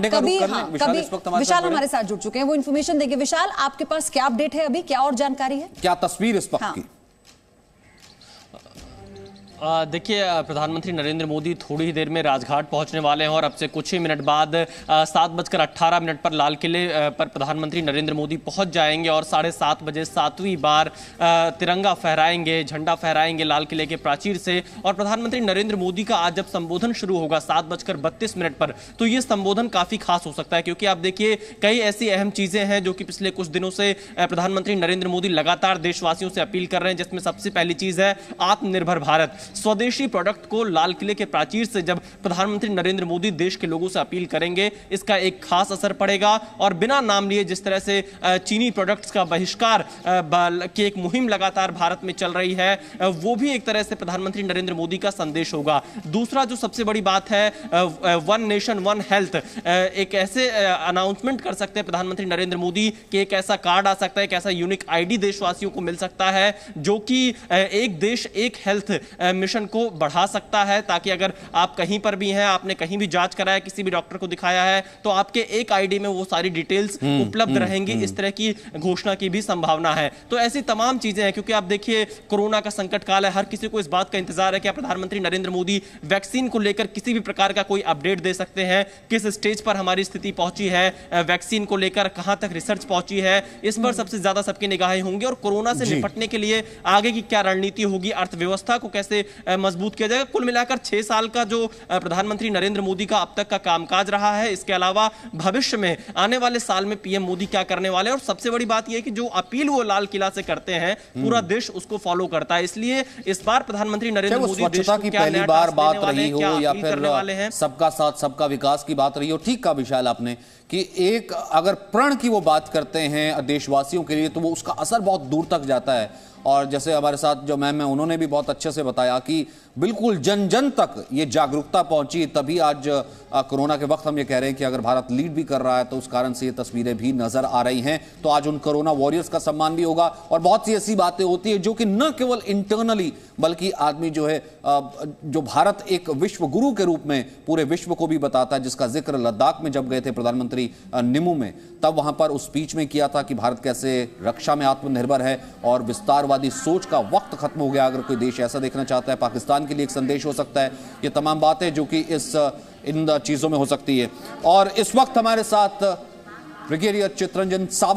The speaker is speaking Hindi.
कभी विशाल हमारे साथ जुड़ चुके हैं, वो इन्फॉर्मेशन देंगे। विशाल, आपके पास क्या अपडेट है, अभी क्या और जानकारी है, क्या तस्वीर इस वक्त की? देखिए, प्रधानमंत्री नरेंद्र मोदी थोड़ी ही देर में राजघाट पहुंचने वाले हैं और अब से कुछ ही मिनट बाद 7:18 पर लाल किले पर प्रधानमंत्री नरेंद्र मोदी पहुंच जाएंगे और 7:30 बजे 7वीं बार तिरंगा फहराएंगे, झंडा फहराएंगे लाल किले के प्राचीर से। और प्रधानमंत्री नरेंद्र मोदी का आज जब संबोधन शुरू होगा 7:32 पर, तो ये संबोधन काफी खास हो सकता है, क्योंकि आप देखिए कई ऐसी अहम चीजें हैं जो कि पिछले कुछ दिनों से प्रधानमंत्री नरेंद्र मोदी लगातार देशवासियों से अपील कर रहे हैं, जिसमें सबसे पहली चीज है आत्मनिर्भर भारत। स्वदेशी प्रोडक्ट को लाल किले के प्राचीर से जब प्रधानमंत्री नरेंद्र मोदी देश के लोगों से अपील करेंगे, इसका एक खास असर पड़ेगा। और बिना नाम लिए जिस तरह से चीनी प्रोडक्ट्स का बहिष्कार की एक मुहिम लगातार भारत में चल रही है, वो भी एक तरह से प्रधानमंत्री नरेंद्र मोदी का संदेश होगा। दूसरा जो सबसे बड़ी बात है, वन नेशन वन हेल्थ, एक ऐसे अनाउंसमेंट कर सकते हैं प्रधानमंत्री नरेंद्र मोदी कि एक ऐसा कार्ड आ सकता है, एक ऐसा यूनिक आईडी देशवासियों को मिल सकता है जो कि एक देश एक हेल्थ मिशन को बढ़ा सकता है, ताकि अगर आप कहीं पर भी हैं, आपने कहीं भी जांच कराया, किसी भी डॉक्टर को दिखाया है, तो आपके एक आईडी में वो सारी डिटेल्स उपलब्ध रहेंगी। इस तरह की घोषणा की भी संभावना है। तो ऐसी तमाम चीजें हैं, क्योंकि आप देखिए कोरोना का संकट काल है, हर किसी को इस बात का इंतजार है कि प्रधानमंत्री नरेंद्र मोदी वैक्सीन को लेकर किसी भी प्रकार का कोई अपडेट दे सकते हैं, किस स्टेज पर हमारी स्थिति पहुंची है, वैक्सीन को लेकर कहां तक रिसर्च पहुंची है, इस पर सबसे ज्यादा सबकी निगाहें होंगी। और कोरोना से निपटने के लिए आगे की क्या रणनीति होगी, अर्थव्यवस्था को कैसे मजबूत किया जाएगा। कुल मिलाकर 6 साल का जो प्रधानमंत्री नरेंद्र मोदी का अब तक का कामकाज रहा है, इसके अलावा भविष्य में आने वाले साल में पीएम मोदी क्या करने वाले हैं। और सबसे बड़ी बात यह है कि जो अपील वो लाल किला से करते हैं, पूरा देश उसको फॉलो करता है। इसलिए इस बार प्रधानमंत्री नरेंद्र मोदी स्वच्छता की पहली बार बात रही हो या फिर सबका साथ सबका विकास की बात रही हो, ठीक कहा विशाल आपने कि एक अगर प्रण की वो बात करते हैं देशवासियों के लिए, तो वो उसका असर बहुत दूर तक जाता है। और जैसे हमारे साथ जो मैम है, उन्होंने भी बहुत अच्छे से बताया कि बिल्कुल जन जन तक ये जागरूकता पहुंची, तभी आज कोरोना के वक्त हम ये कह रहे हैं कि अगर भारत लीड भी कर रहा है तो उस कारण से ये तस्वीरें भी नजर आ रही हैं। तो आज उन कोरोना वॉरियर्स का सम्मान भी होगा। और बहुत सी ऐसी बातें होती है जो कि न केवल इंटरनली, बल्कि आदमी जो है जो भारत एक विश्व गुरु के रूप में पूरे विश्व को भी बताता है, जिसका जिक्र लद्दाख में जब गए थे प्रधानमंत्री निमू में, तब वहां पर उस स्पीच में किया था कि भारत कैसे रक्षा में आत्मनिर्भर है और विस्तारवादी सोच का वक्त खत्म हो गया। अगर कोई देश ऐसा देखना चाहता है, पाकिस्तान के लिए एक संदेश हो सकता है। ये तमाम बातें जो कि इन चीजों में हो सकती है। और इस वक्त हमारे साथ ब्रिगेडियर चितरंजन सावंत